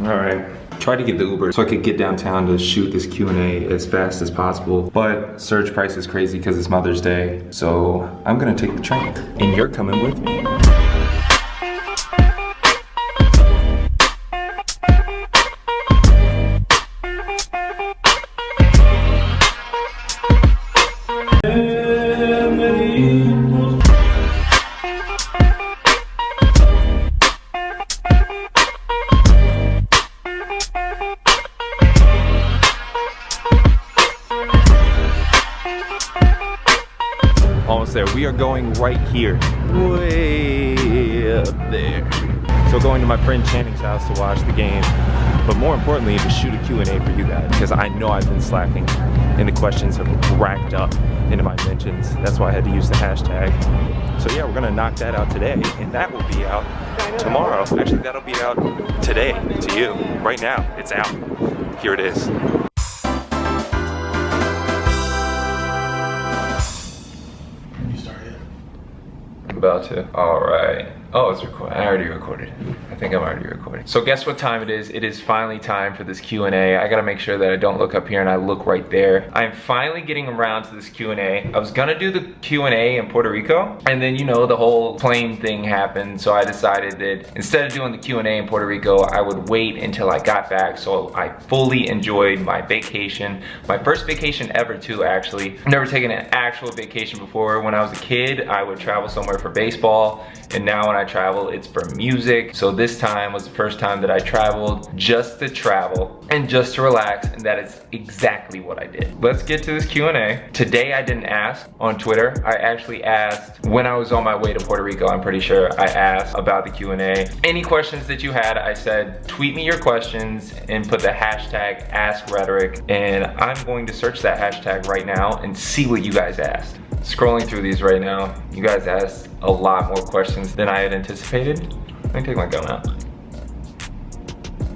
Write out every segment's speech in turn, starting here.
All right. Tried to get the Uber so I could get downtown to shoot this Q&A as fast as possible, but surge price is crazy because it's Mother's Day, so I'm gonna take the train, and you're coming with me. Almost there. We are going right here. Way up there. So going to my friend Channing's house to watch the game, but more importantly to shoot a Q&A for you guys, because I know I've been slacking and the questions have racked up into my mentions. That's why I had to use the hashtag. So yeah, we're gonna knock that out today, and that will be out tomorrow. Actually, that'll be out today to you. Right now, it's out. Here it is. About to. All right. Oh, it's recording. I already recorded. I think I'm already recording. So guess what time it is? It is finally time for this Q&A. I gotta make sure that I don't look up here and I look right there. I'm finally getting around to this Q&A. I was gonna do the Q&A in Puerto Rico, and then, you know, the whole plane thing happened, so I decided that instead of doing the Q&A in Puerto Rico, I would wait until I got back, so I fully enjoyed my vacation. My first vacation ever too, actually. I've never taken an actual vacation before. When I was a kid, I would travel somewhere for baseball, and now when I travel, it's for music. So this time was the first time that I traveled just to travel and just to relax, and that is exactly what I did. Let's get to this Q&A. Today I didn't ask on Twitter. I actually asked when I was on my way to Puerto Rico. I'm pretty sure I asked about the Q&A. Any questions that you had, I said, tweet me your questions and put the hashtag #AskRhetorik, and I'm going to search that hashtag right now and see what you guys asked. Scrolling through these right now, you guys asked a lot more questions than I had anticipated. Let me take my gun out.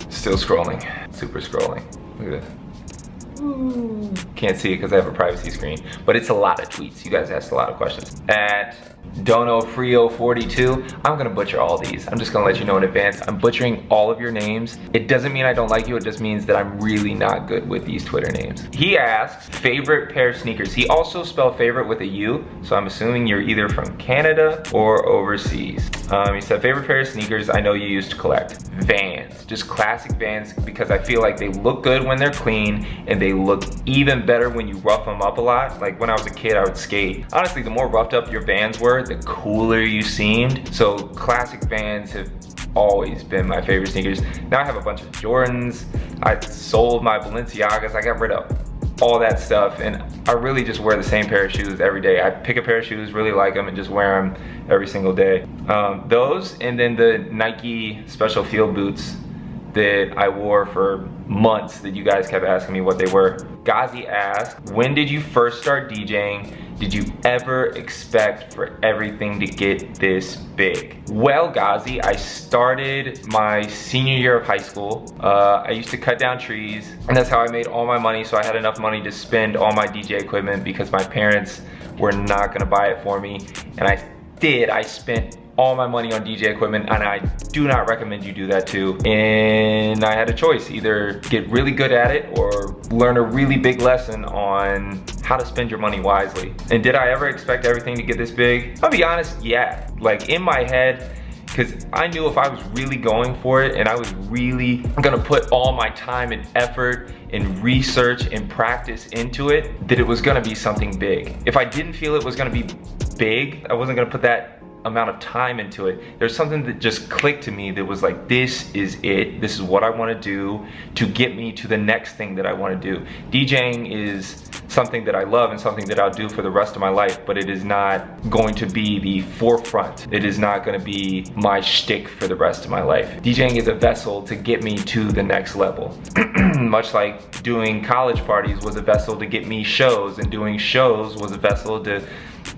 Still scrolling, super scrolling. Look at this. Ooh. Can't see it because I have a privacy screen, but it's a lot of tweets. You guys asked a lot of questions. At DonoFrio42, I'm gonna butcher all these. I'm just gonna let you know in advance. I'm butchering all of your names. It doesn't mean I don't like you, it just means that I'm really not good with these Twitter names. He asks, favorite pair of sneakers. He also spelled favorite with a U, so I'm assuming you're either from Canada or overseas. He said, favorite pair of sneakers I know you used to collect. Vans, just classic Vans, because I feel like they look good when they're clean, and they look even better when you rough them up a lot. Like when I was a kid, I would skate. Honestly, the more roughed up your Vans were, the cooler you seemed. So classic Vans have always been my favorite sneakers. Now I have a bunch of Jordans. I sold my Balenciagas. I got rid of all that stuff, and I really just wear the same pair of shoes every day. I pick a pair of shoes, really like them, and just wear them every single day. Those, and then the Nike Special Field boots that I wore for months that you guys kept asking me what they were. Ghazi asked, when did you first start DJing? Did you ever expect for everything to get this big? Well, Ghazi, I started my senior year of high school. I used to cut down trees, and that's how I made all my money, so I had enough money to spend all my DJ equipment because my parents were not gonna buy it for me, and I spent all my money on DJ equipment, and I do not recommend you do that too. And I had a choice, either get really good at it or learn a really big lesson on how to spend your money wisely. And did I ever expect everything to get this big? I'll be honest, yeah. Like in my head, because I knew if I was really going for it and I was really gonna put all my time and effort and research and practice into it, that it was gonna be something big. If I didn't feel it was gonna be big, I wasn't gonna put that amount of time into it. There's something that just clicked to me that was like, this is it. This is what I want to do to get me to the next thing that I want to do. DJing is something that I love and something that I'll do for the rest of my life, but it is not going to be the forefront. It is not going to be my shtick for the rest of my life. DJing is a vessel to get me to the next level. Much like doing college parties was a vessel to get me shows, and doing shows was a vessel to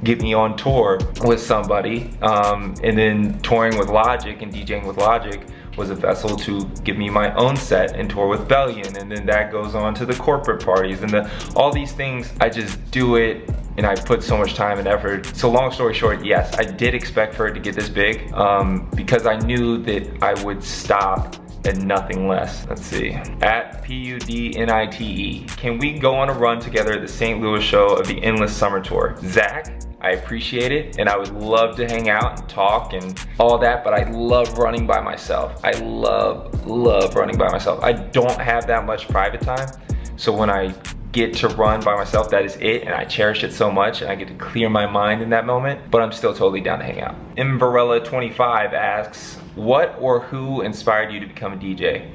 get me on tour with somebody, and then touring with Logic and DJing with Logic was a vessel to give me my own set and tour with Bellion, and then that goes on to the corporate parties and all these things. I just do it and I put so much time and effort. So long story short, yes, I did expect for it to get this big, because I knew that I would stop and nothing less. Let's see. At PUDNITE. Can we go on a run together at the St. Louis show of the Endless Summer Tour? Zach, I appreciate it, and I would love to hang out and talk and all that, but I love running by myself. I love running by myself. I don't have that much private time, so when I get to run by myself, that is it, and I cherish it so much, and I get to clear my mind in that moment, but I'm still totally down to hang out. Imvarella25 asks, what or who inspired you to become a DJ?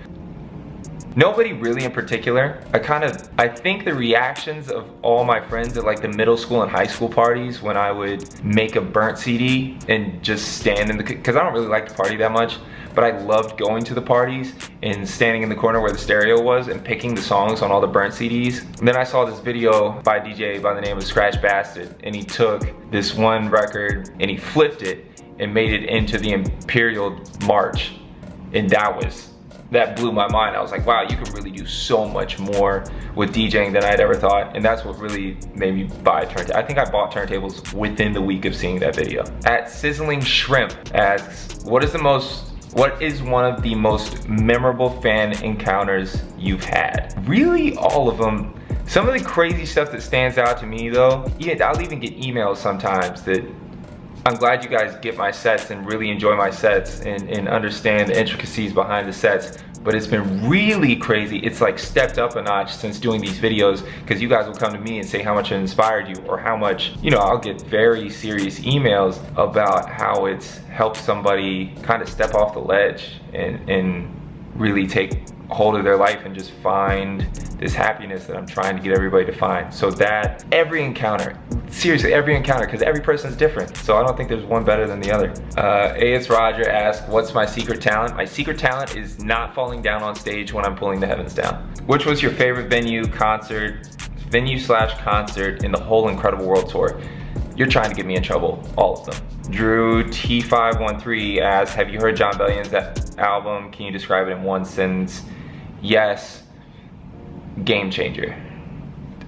Nobody really in particular. I think the reactions of all my friends at like the middle school and high school parties when I would make a burnt CD and just stand in the, because I don't really like to party that much, but I loved going to the parties and standing in the corner where the stereo was and picking the songs on all the burnt CDs. And then I saw this video by a DJ by the name of Scratch Bastard, and he took this one record and he flipped it and made it into the Imperial March, and that blew my mind. I was like, wow, you can really do so much more with DJing than I'd ever thought. And that's what really made me buy turntables. I think I bought turntables within the week of seeing that video. At Sizzling Shrimp asks, what is one of the most memorable fan encounters you've had? Really, all of them. Some of the crazy stuff that stands out to me though, I'll even get emails sometimes that I'm glad you guys get my sets and really enjoy my sets and understand the intricacies behind the sets, but it's been really crazy. It's like stepped up a notch since doing these videos, because you guys will come to me and say how much it inspired you, or how much, I'll get very serious emails about how it's helped somebody kind of step off the ledge and really take hold of their life and just find this happiness that I'm trying to get everybody to find. So that every encounter, seriously every encounter, because every person is different, so I don't think there's one better than the other. A.S. Roger asks, what's my secret talent? My secret talent is not falling down on stage when I'm pulling the heavens down. Which was your favorite venue/concert in the whole Incredible World Tour? You're trying to get me in trouble, all of them. Drew T513 asks, have you heard Jon Bellion's album? Can you describe it in one sentence? Yes. Game changer.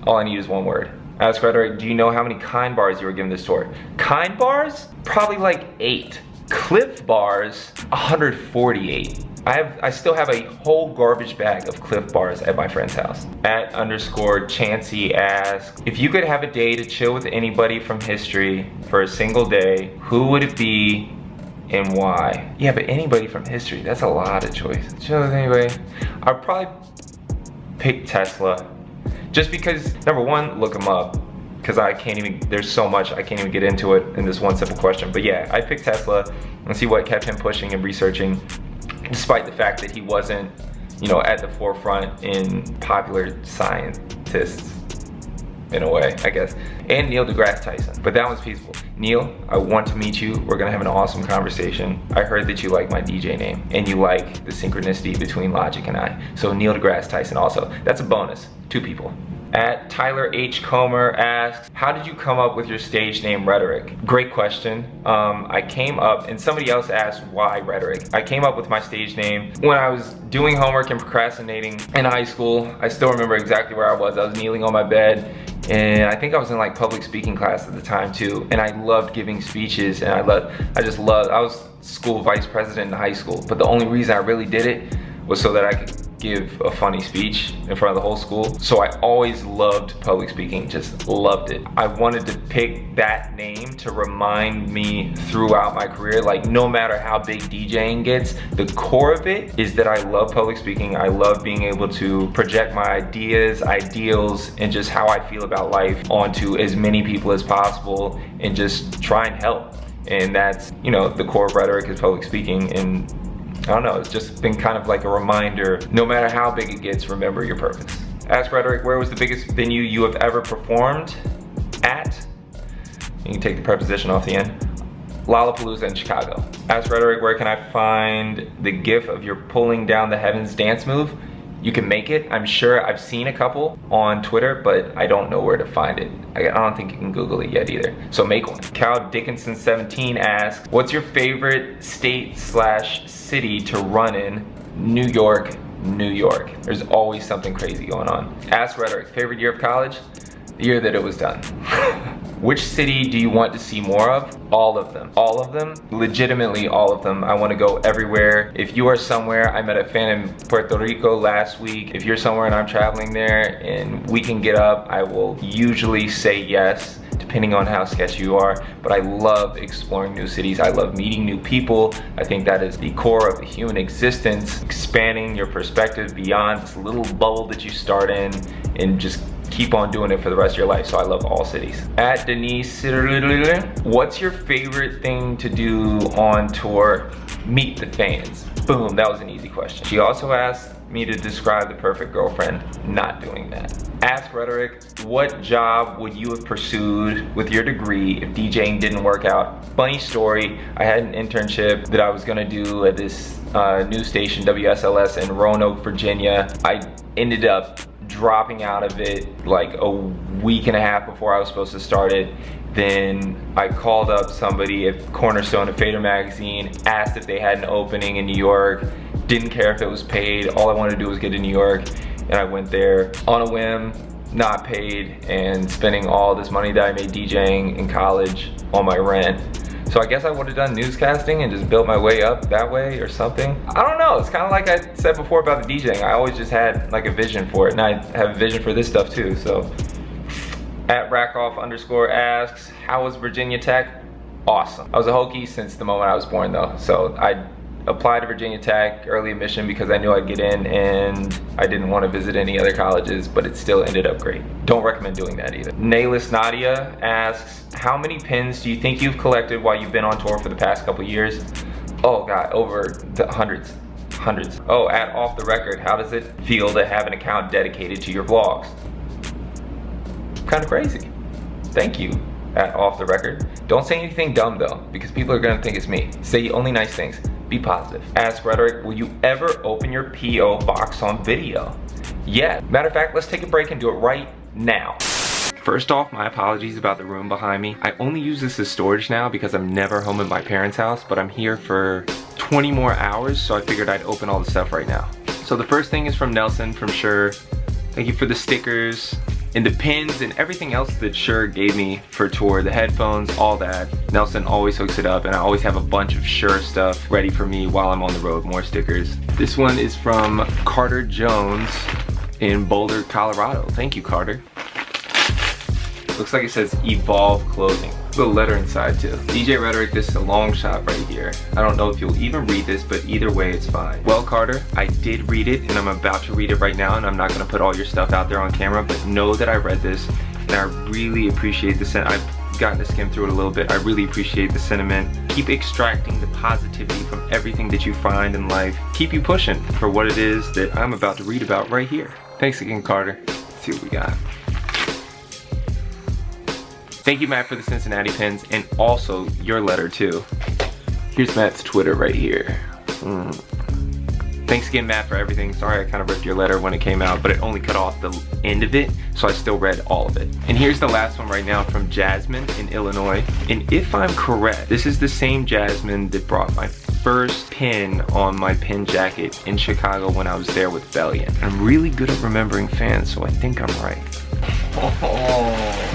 All I need is one word. Ask Rhetorik, do you know how many Kind bars you were given this tour? Kind bars? Probably like 8. Cliff bars, 148. I still have a whole garbage bag of Cliff bars at my friend's house. At _Chansey asks, if you could have a day to chill with anybody from history for a single day, who would it be and why? Yeah, but anybody from history, that's a lot of choices. Chill with anybody. I'd probably pick Tesla. Just because, number one, look him up. Because there's so much, I can't even get into it in this one simple question. But yeah, I picked Tesla and see what kept him pushing and researching, despite the fact that he wasn't, at the forefront in popular scientists, in a way, I guess. And Neil deGrasse Tyson, but that one's peaceful. Neil, I want to meet you. We're gonna have an awesome conversation. I heard that you like my DJ name, and you like the synchronicity between Logic and I. So Neil deGrasse Tyson also. That's a bonus, 2 people. At Tyler H. Comer asks, how did you come up with your stage name Rhetorik? Great question. I came up, and somebody else asked why Rhetorik. I came up with my stage name when I was doing homework and procrastinating in high school. I still remember exactly where I was. I was kneeling on my bed, and I think I was in like public speaking class at the time too. And I loved giving speeches, and I was school vice president in high school, but the only reason I really did it was so that I could give a funny speech in front of the whole school. So I always loved public speaking, just loved it. I wanted to pick that name to remind me throughout my career, like no matter how big DJing gets, the core of it is that I love public speaking. I love being able to project my ideas, ideals, and just how I feel about life onto as many people as possible and just try and help. And that's, the core of Rhetorik is public speaking, and I don't know, it's just been kind of like a reminder, no matter how big it gets, remember your purpose. Ask Rhetorik, where was the biggest venue you have ever performed at? You can take the preposition off the end. Lollapalooza in Chicago. Ask Rhetorik, where can I find the gif of your pulling down the heavens dance move? You can make it. I'm sure I've seen a couple on Twitter, but I don't know where to find it. I don't think you can Google it yet either. So make one. Cal Dickinson 17 asks, what's your favorite state/city to run in? New York, New York. There's always something crazy going on. Ask Rhetorik, favorite year of college? The year that it was done. Which city do you want to see more of? All of them. All of them? Legitimately all of them. I want to go everywhere. If you are somewhere, I met a fan in Puerto Rico last week. If you're somewhere and I'm traveling there and we can get up, I will usually say yes, depending on how sketchy you are. But I love exploring new cities. I love meeting new people. I think that is the core of the human existence, expanding your perspective beyond this little bubble that you start in and just keep on doing it for the rest of your life. So I love all cities. At Denise, what's your favorite thing to do on tour? Meet the fans. Boom, that was an easy question. She also asked me to describe the perfect girlfriend. Not doing that. Ask Rhetorik, what job would you have pursued with your degree if DJing didn't work out? Funny story, I had an internship that I was gonna do at this news station, WSLS in Roanoke, Virginia. I ended up dropping out of it like a week and a half before I was supposed to start it. Then I called up somebody at Cornerstone at Fader Magazine, asked if they had an opening in New York, didn't care if it was paid. All I wanted to do was get to New York, and I went there on a whim, not paid, and spending all this money that I made DJing in college on my rent. So I guess I would have done newscasting and just built my way up that way or something. I don't know, it's kind of like I said before about the DJing. I always just had like a vision for it, and I have a vision for this stuff too, so. At Rackoff_ asks, how was Virginia Tech? Awesome. I was a Hokie since the moment I was born though, so I applied to Virginia Tech early admission because I knew I'd get in, and I didn't want to visit any other colleges, but it still ended up great. Don't recommend doing that either. Nayless Nadia asks, how many pins do you think you've collected while you've been on tour for the past couple years? Oh God, over the hundreds. Oh, at Off the Record, how does it feel to have an account dedicated to your vlogs? Kind of crazy. Thank you, at Off the Record. Don't say anything dumb though, because people are gonna think it's me. Say only nice things. Be positive. Ask Rhetorik, will you ever open your P.O. box on video? Yeah, matter of fact, let's take a break and do it right now. First off, my apologies about the room behind me. I only use this as storage now because I'm never home at my parents' house, but I'm here for 20 more hours, so I figured I'd open all the stuff right now. So the first thing is from Nelson from Shure. Thank you for the stickers and the pins and everything else that Shure gave me for tour, the headphones, all that. Nelson always hooks it up, and I always have a bunch of Shure stuff ready for me while I'm on the road, more stickers. This one is from Carter Jones in Boulder, Colorado. Thank you, Carter. Looks like it says Evolve Clothing. Little letter inside too. DJ Rhetorik, this is a long shot right here. I don't know if you'll even read this, but either way it's fine. Well, Carter, I did read it, and I'm about to read it right now, and I'm not gonna put all your stuff out there on camera, but know that I read this, and I really appreciate the sentiment. I've gotten to skim through it a little bit. I really appreciate the sentiment. Keep extracting the positivity from everything that you find in life. Keep you pushing for what it is that I'm about to read about right here. Thanks again, Carter. Let's see what we got. Thank you, Matt, for the Cincinnati pins, and also your letter too. Here's Matt's Twitter right here. Thanks again, Matt, for everything. Sorry I kind of ripped your letter when it came out, but it only cut off the end of it, so I still read all of it. And here's the last one right now from Jasmine in Illinois. And if I'm correct, this is the same Jasmine that brought my first pin on my pin jacket in Chicago when I was there with Bellion. I'm really good at remembering fans, so I think I'm right. Oh.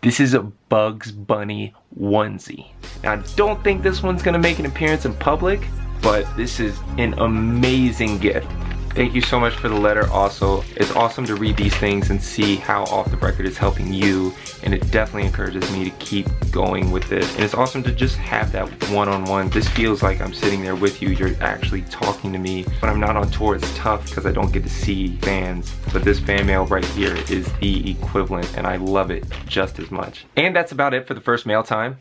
This is a Bugs Bunny onesie. Now, I don't think this one's gonna make an appearance in public, but this is an amazing gift. Thank you so much for the letter also. It's awesome to read these things and see how Off the Record is helping you, and it definitely encourages me to keep going with this. And it's awesome to just have that one-on-one. This feels like I'm sitting there with you. You're actually talking to me. When I'm not on tour, it's tough because I don't get to see fans. But this fan mail right here is the equivalent, and I love it just as much. And that's about it for the first mail time.